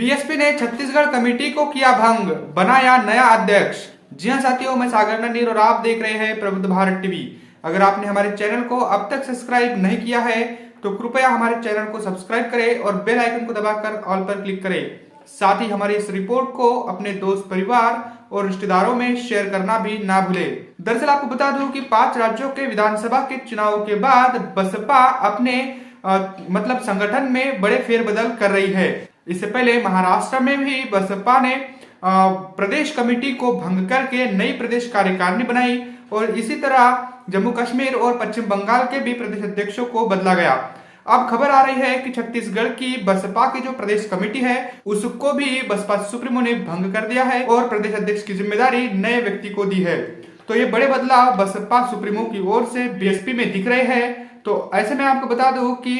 BSP ने Chhattisgarh committee को किया भंग, बनाया नया अध्यक्ष। जी हां साथियों, मैं सागर नंदीर और आप देख रहे हैं प्रबुद्ध भारत टीवी। अगर आपने हमारे चैनल को अब तक सब्सक्राइब नहीं किया है तो कृपया हमारे चैनल को सब्सक्राइब करें और बेल आइकन को दबाकर ऑल पर क्लिक करें। साथ ही हमारी इस रिपोर्ट को अपने दोस्त, परिवार और रिश्तेदारों में शेयर करना भी ना भूलें। दरअसल आपको बता दूं कि 5 राज्यों के विधानसभा के चुनाव के बाद बसपा अपने संगठन में बड़े फेरबदल कर रही है। इससे पहले महाराष्ट्र में भी बसपा ने प्रदेश कमेटी को भंग करके नई प्रदेश कार्यकारिणी बनाई और इसी तरह जम्मू कश्मीर और पश्चिम बंगाल के भी प्रदेश अध्यक्षों को बदला गया। अब खबर आ रही है कि छत्तीसगढ़ की बसपा की जो प्रदेश कमेटी है उसको भी बसपा सुप्रीमो ने भंग कर दिया है और प्रदेश अध्यक्ष की जिम्मेदारी नए व्यक्ति को दी है। तो ये बड़े बदलाव बसपा सुप्रीमो की ओर से बीएसपी में दिख रहे हैं। तो ऐसे में आपको बता दूं कि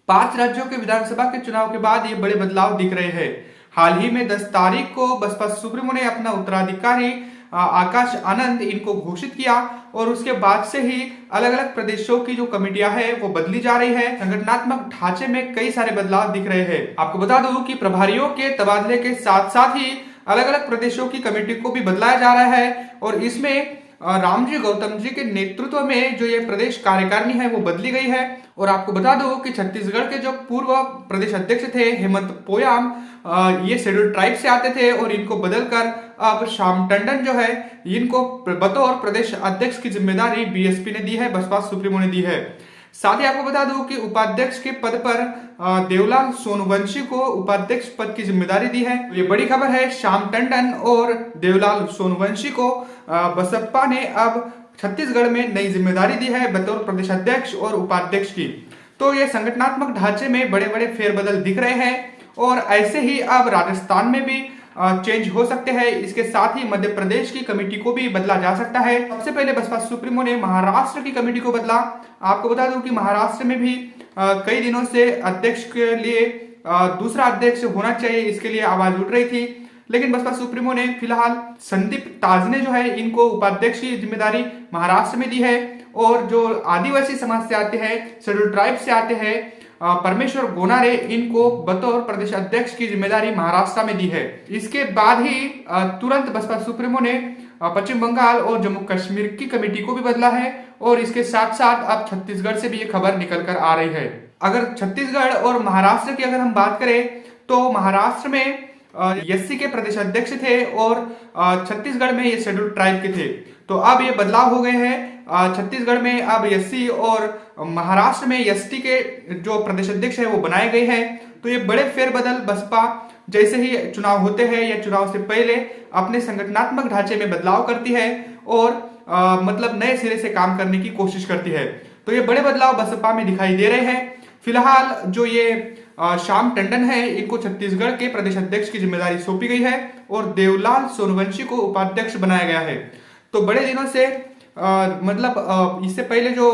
5 राज्यों के विधानसभा के चुनाव के बाद ये बड़े बदलाव दिख रहे हैं। हाल ही में 10 तारीख को बसपा सुप्रीमो ने अपना उत्तराधिकारी आकाश आनंद इनको घोषित किया और उसके बाद से ही अलग अलग प्रदेशों की जो कमेटियां है वो बदली जा रही है। संगठनात्मक ढांचे में कई सारे बदलाव दिख रहे हैं। आपको बता दूं कि प्रभारियों के तबादले के साथ साथ ही अलग अलग प्रदेशों की कमेटी को भी बदलाया जा रहा है और इसमें रामजी गौतम जी के नेतृत्व में जो ये प्रदेश कार्यकारिणी है वो बदली गई है। और आपको बता दो कि छत्तीसगढ़ के जो पूर्व प्रदेश अध्यक्ष थे हेमंत पोयाम, ये शेड्यूल ट्राइब से आते थे और इनको बदलकर अब श्याम टंडन जो है इनको बतौर प्रदेश अध्यक्ष की जिम्मेदारी बीएसपी ने दी है, बसपा सुप्रीमो ने दी है। साथ ही आपको बता दूं कि उपाध्यक्ष के पद पर देवलाल सोनवंशी को उपाध्यक्ष पद की जिम्मेदारी दी है। ये बड़ी खबर है। श्याम टंडन और देवलाल सोनवंशी को बसपा ने अब छत्तीसगढ़ में नई जिम्मेदारी दी है बतौर प्रदेश अध्यक्ष और उपाध्यक्ष की। तो ये संगठनात्मक ढांचे में बड़े बड़े फेरबदल दिख रहे हैं और ऐसे ही अब राजस्थान में भी चेंज हो सकते हैं। इसके साथ ही मध्य प्रदेश की कमेटी को भी बदला जा सकता है। सबसे पहले बसपा सुप्रीमो ने महाराष्ट्र की कमेटी को बदला। आपको बता दूं कि महाराष्ट्र में भी कई दिनों से अध्यक्ष के लिए दूसरा अध्यक्ष होना चाहिए, इसके लिए आवाज उठ रही थी। लेकिन बसपा सुप्रीमो ने फिलहाल संदीप ताजने जो है इनको उपाध्यक्ष की जिम्मेदारी महाराष्ट्र में दी है और जो आदिवासी समाज से आते हैं, शेड्यूल ट्राइब से आते हैं, परमेश्वर गोनारे, इनको बतौर प्रदेश अध्यक्ष की जिम्मेदारी महाराष्ट्र में दी है। इसके बाद ही तुरंत बसपा सुप्रीमो ने पश्चिम बंगाल और जम्मू कश्मीर की कमेटी को भी बदला है और इसके साथ साथ अब छत्तीसगढ़ से भी ये खबर निकल कर आ रही है। अगर छत्तीसगढ़ और महाराष्ट्र की अगर हम बात करें तो महाराष्ट्र में एससी के प्रदेश अध्यक्ष थे और छत्तीसगढ़ में ये शेड्यूल ट्राइब के थे। तो अब ये बदलाव हो गए हैं। छत्तीसगढ़ में अब एससी और महाराष्ट्र में एसटी के जो प्रदेश अध्यक्ष है वो बनाए गए हैं। तो ये बड़े फेरबदल बसपा जैसे ही चुनाव होते हैं या चुनाव से पहले अपने संगठनात्मक ढांचे में बदलाव करती है और नए सिरे से काम करने की कोशिश करती है। तो ये बड़े बदलाव बसपा में दिखाई दे रहे हैं। फिलहाल जो ये श्याम टंडन है इनको छत्तीसगढ़ के प्रदेश अध्यक्ष की जिम्मेदारी सौंपी गई है और देवलाल सोनवंशी को उपाध्यक्ष बनाया गया है। तो बड़े दिनों से इससे पहले जो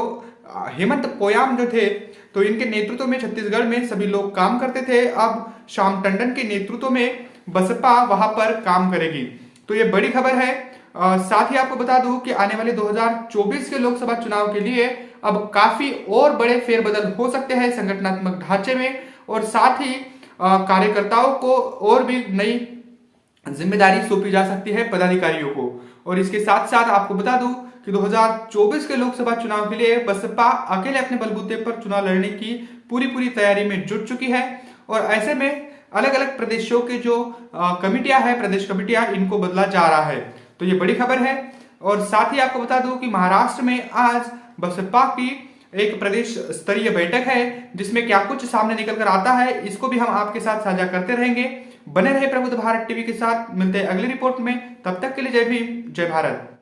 हेमंत पोयाम जो थे तो इनके नेतृत्व में छत्तीसगढ़ में सभी लोग काम करते थे। अब श्याम टंडन के नेतृत्व में बसपा वहां पर काम करेगी। तो ये बड़ी खबर है। साथ ही आपको बता दूं कि आने वाले 2024 के लोकसभा चुनाव के लिए अब काफी और बड़े फेरबदल हो सकते हैं संगठनात्मक ढांचे में और साथ ही कार्यकर्ताओं को और भी नई जिम्मेदारी सौंपी जा सकती है पदाधिकारियों को। और इसके साथ साथ आपको बता दूं कि 2024 के लोकसभा चुनाव के लिए बसपा अकेले अपने बलबूते पर चुनाव लड़ने की पूरी तैयारी में जुट चुकी है और ऐसे में अलग अलग प्रदेशों के जो कमेटियां है, प्रदेश कमेटियां, इनको बदला जा रहा है। तो ये बड़ी खबर है। और साथ ही आपको बता दूं कि महाराष्ट्र में आज बसपा की एक प्रदेश स्तरीय बैठक है जिसमें क्या कुछ सामने निकल कर आता है इसको भी हम आपके साथ साझा करते रहेंगे। बने रहे प्रबुद्ध भारत टीवी के साथ। मिलते हैं अगली रिपोर्ट में। तब तक के लिए जय भीम, जय भारत।